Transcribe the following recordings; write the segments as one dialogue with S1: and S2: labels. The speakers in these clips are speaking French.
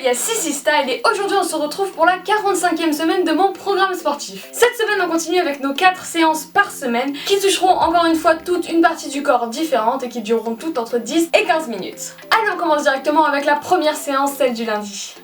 S1: alias Sissi Style et aujourd'hui on se retrouve pour la 45e semaine de mon programme sportif. Cette semaine on continue avec nos 4 séances par semaine qui toucheront encore une fois toute une partie du corps différente et qui dureront toutes entre 10 et 15 minutes. Allez, on commence directement avec la première séance, celle du lundi.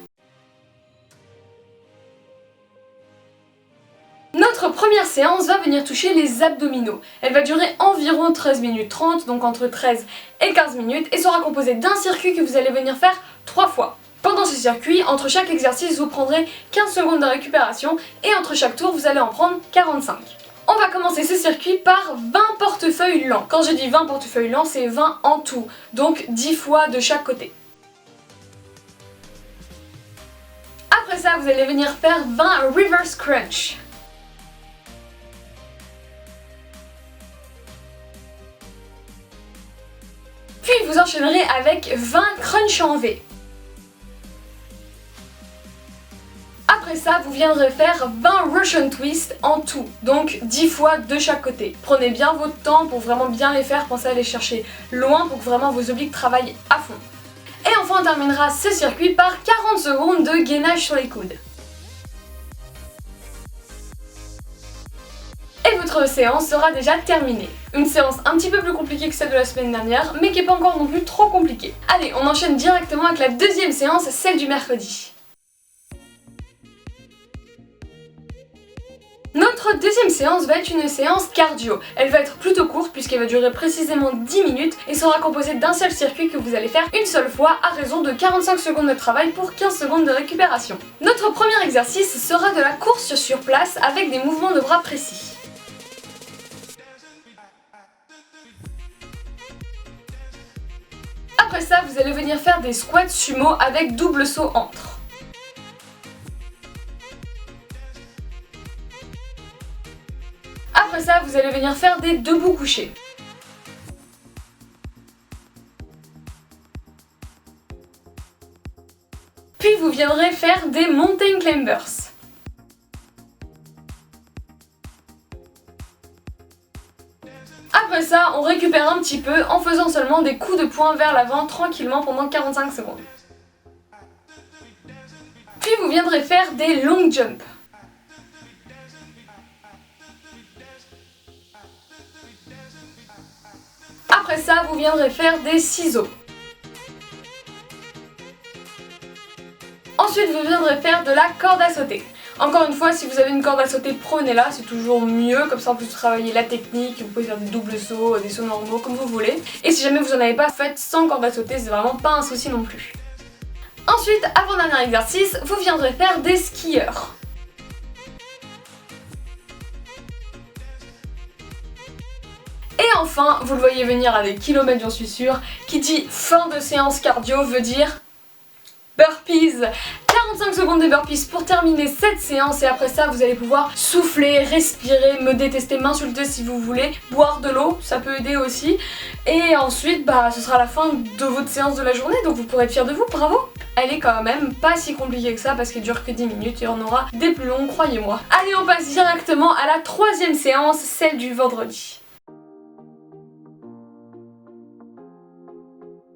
S1: Notre première séance va venir toucher les abdominaux. Elle va durer environ 13 minutes 30, donc entre 13 et 15 minutes, et sera composée d'un circuit que vous allez venir faire 3 fois. Pendant ce circuit, entre chaque exercice, vous prendrez 15 secondes de récupération et entre chaque tour, vous allez en prendre 45. On va commencer ce circuit par 20 portefeuilles lents. Quand je dis 20 portefeuilles lents, c'est 20 en tout, donc 10 fois de chaque côté. Après ça, vous allez venir faire 20 reverse crunch. Puis vous enchaînerez avec 20 crunch en V. Après ça, vous viendrez faire 20 Russian twist en tout, donc 10 fois de chaque côté. Prenez bien votre temps pour vraiment bien les faire, pensez à les chercher loin pour que vraiment vos obliques travaillent à fond. Et enfin, on terminera ce circuit par 40 secondes de gainage sur les coudes. Et votre séance sera déjà terminée. Une séance un petit peu plus compliquée que celle de la semaine dernière, mais qui n'est pas encore non plus trop compliquée. Allez, on enchaîne directement avec la deuxième séance, celle du mercredi. Notre deuxième séance va être une séance cardio. Elle va être plutôt courte puisqu'elle va durer précisément 10 minutes et sera composée d'un seul circuit que vous allez faire une seule fois à raison de 45 secondes de travail pour 15 secondes de récupération. Notre premier exercice sera de la course sur place avec des mouvements de bras précis. Après ça, vous allez venir faire des squats sumo avec double saut entre. Après ça, vous allez venir faire des debout couchés. Puis vous viendrez faire des mountain climbers. Après ça, on récupère un petit peu en faisant seulement des coups de poing vers l'avant tranquillement pendant 45 secondes. Puis vous viendrez faire des long jumps. Après ça, vous viendrez faire des ciseaux. Ensuite, vous viendrez faire de la corde à sauter. Encore une fois, si vous avez une corde à sauter, prenez-la, c'est toujours mieux, comme ça en plus vous travaillez la technique, vous pouvez faire des doubles sauts, des sauts normaux, comme vous voulez. Et si jamais vous n'en avez pas, faites sans corde à sauter, c'est vraiment pas un souci non plus. Ensuite, avant-dernier exercice, vous viendrez faire des skieurs. Et enfin, vous le voyez venir à des kilomètres, j'en suis sûre, qui dit fin de séance cardio veut dire burpees. 45 secondes de burpees pour terminer cette séance et après ça vous allez pouvoir souffler, respirer, me détester, m'insulter si vous voulez, boire de l'eau, ça peut aider aussi. Et ensuite ce sera la fin de votre séance de la journée, donc vous pourrez être fiers de vous, bravo. Elle est quand même pas si compliquée que ça parce qu'elle dure que 10 minutes et on aura des plus longs, croyez-moi. Allez, on passe directement à la troisième séance, celle du vendredi.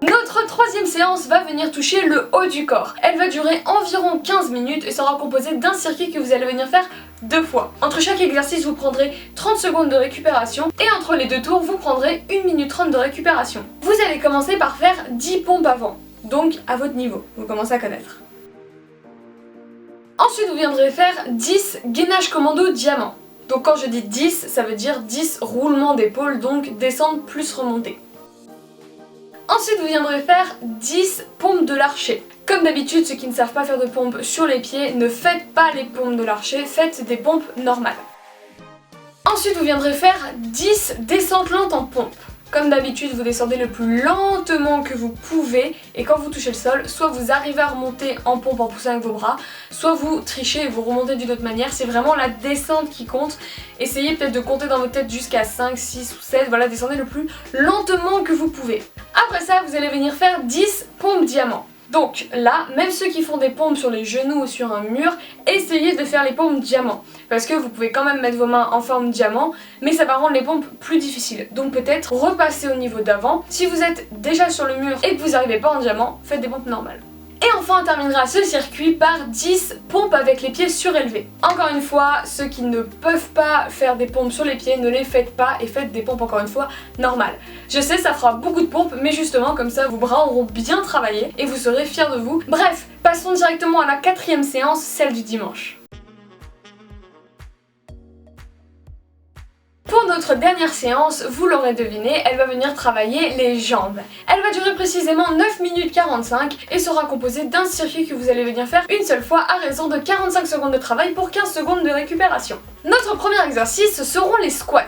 S1: Notre troisième séance va venir toucher le haut du corps. Elle va durer environ 15 minutes et sera composée d'un circuit que vous allez venir faire 2 fois. Entre chaque exercice, vous prendrez 30 secondes de récupération et entre les 2 tours, vous prendrez 1 minute 30 de récupération. Vous allez commencer par faire 10 pompes avant, donc à votre niveau, vous commencez à connaître. Ensuite, vous viendrez faire 10 gainage commando diamant. Donc quand je dis 10, ça veut dire 10 roulements d'épaule, donc descendre plus remonter. Ensuite, vous viendrez faire 10 pompes de l'archer. Comme d'habitude, ceux qui ne savent pas faire de pompes sur les pieds, ne faites pas les pompes de l'archer, faites des pompes normales. Ensuite, vous viendrez faire 10 descentes lentes en pompe. Comme d'habitude, vous descendez le plus lentement que vous pouvez et quand vous touchez le sol, soit vous arrivez à remonter en pompe en poussant avec vos bras, soit vous trichez et vous remontez d'une autre manière. C'est vraiment la descente qui compte. Essayez peut-être de compter dans votre tête jusqu'à 5, 6 ou 7, voilà, descendez le plus lentement que vous pouvez. Après ça, vous allez venir faire 10 pompes diamants. Donc là, même ceux qui font des pompes sur les genoux ou sur un mur, essayez de faire les pompes diamant. Parce que vous pouvez quand même mettre vos mains en forme diamant, mais ça va rendre les pompes plus difficiles. Donc peut-être repasser au niveau d'avant. Si vous êtes déjà sur le mur et que vous n'arrivez pas en diamant, faites des pompes normales. Et enfin on terminera ce circuit par 10 pompes avec les pieds surélevés. Encore une fois, ceux qui ne peuvent pas faire des pompes sur les pieds, ne les faites pas et faites des pompes encore une fois normales. Je sais, ça fera beaucoup de pompes, mais justement comme ça vos bras auront bien travaillé et vous serez fiers de vous. Bref, passons directement à la 4e séance, celle du dimanche. Pour notre dernière séance, vous l'aurez deviné, elle va venir travailler les jambes. Elle va durer précisément 9 minutes 45 et sera composée d'un circuit que vous allez venir faire une seule fois à raison de 45 secondes de travail pour 15 secondes de récupération. Notre premier exercice seront les squats.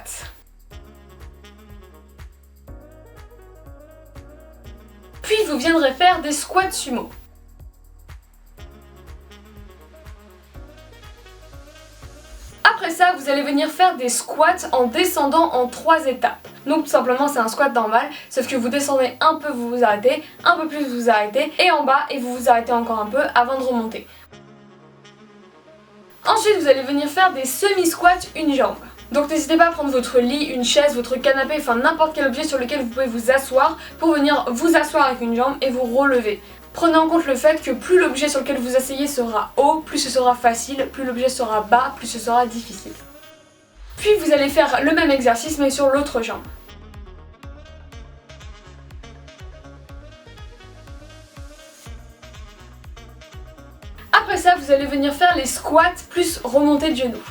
S1: Puis vous viendrez faire des squats sumo. Après ça, vous allez venir faire des squats en descendant en 3 étapes. Donc tout simplement c'est un squat normal, sauf que vous descendez un peu, vous vous arrêtez, un peu plus vous vous arrêtez, et en bas et vous vous arrêtez encore un peu avant de remonter. Ensuite vous allez venir faire des semi-squats une jambe. Donc n'hésitez pas à prendre votre lit, une chaise, votre canapé, enfin n'importe quel objet sur lequel vous pouvez vous asseoir pour venir vous asseoir avec une jambe et vous relever. Prenez en compte le fait que plus l'objet sur lequel vous asseyez sera haut, plus ce sera facile, plus l'objet sera bas, plus ce sera difficile. Puis vous allez faire le même exercice mais sur l'autre jambe. Après ça, vous allez venir faire les squats plus remontée de genoux.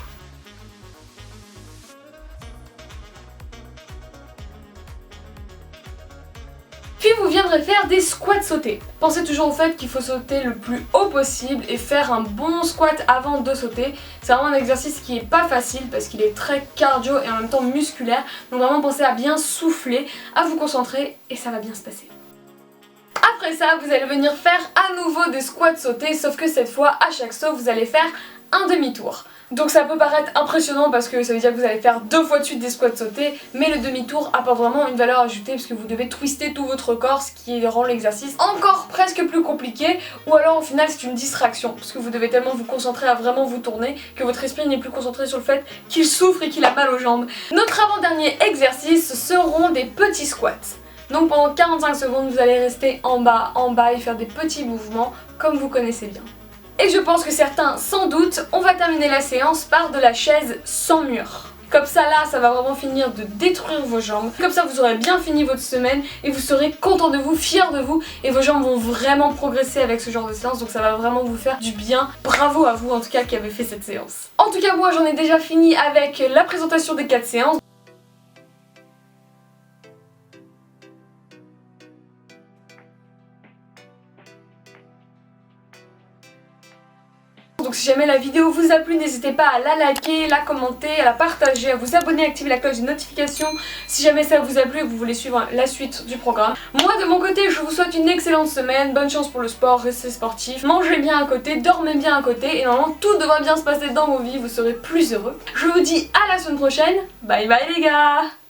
S1: Puis vous viendrez faire des squats sautés. Pensez toujours au fait qu'il faut sauter le plus haut possible et faire un bon squat avant de sauter. C'est vraiment un exercice qui est pas facile parce qu'il est très cardio et en même temps musculaire. Donc vraiment pensez à bien souffler, à vous concentrer et ça va bien se passer. Après ça, vous allez venir faire à nouveau des squats sautés, sauf que cette fois, à chaque saut, vous allez faire un demi-tour. Donc ça peut paraître impressionnant parce que ça veut dire que vous allez faire 2 fois de suite des squats sautés, mais le demi-tour apporte vraiment une valeur ajoutée parce que vous devez twister tout votre corps, ce qui rend l'exercice encore presque plus compliqué, ou alors au final c'est une distraction parce que vous devez tellement vous concentrer à vraiment vous tourner que votre esprit n'est plus concentré sur le fait qu'il souffre et qu'il a mal aux jambes. Notre avant-dernier exercice seront des petits squats. Donc pendant 45 secondes vous allez rester en bas et faire des petits mouvements comme vous connaissez bien. Et je pense que certains sans doute, on va terminer la séance par de la chaise sans mur. Comme ça là, ça va vraiment finir de détruire vos jambes. Comme ça vous aurez bien fini votre semaine et vous serez content de vous, fier de vous. Et vos jambes vont vraiment progresser avec ce genre de séance. Donc ça va vraiment vous faire du bien. Bravo à vous en tout cas qui avez fait cette séance. En tout cas moi j'en ai déjà fini avec la présentation des 4 séances. Donc si jamais la vidéo vous a plu, n'hésitez pas à la liker, la commenter, à la partager, à vous abonner, à activer la cloche de notification si jamais ça vous a plu et que vous voulez suivre la suite du programme. Moi de mon côté, je vous souhaite une excellente semaine, bonne chance pour le sport, restez sportif, mangez bien à côté, dormez bien à côté et normalement tout devrait bien se passer dans vos vies, vous serez plus heureux. Je vous dis à la semaine prochaine, bye bye les gars!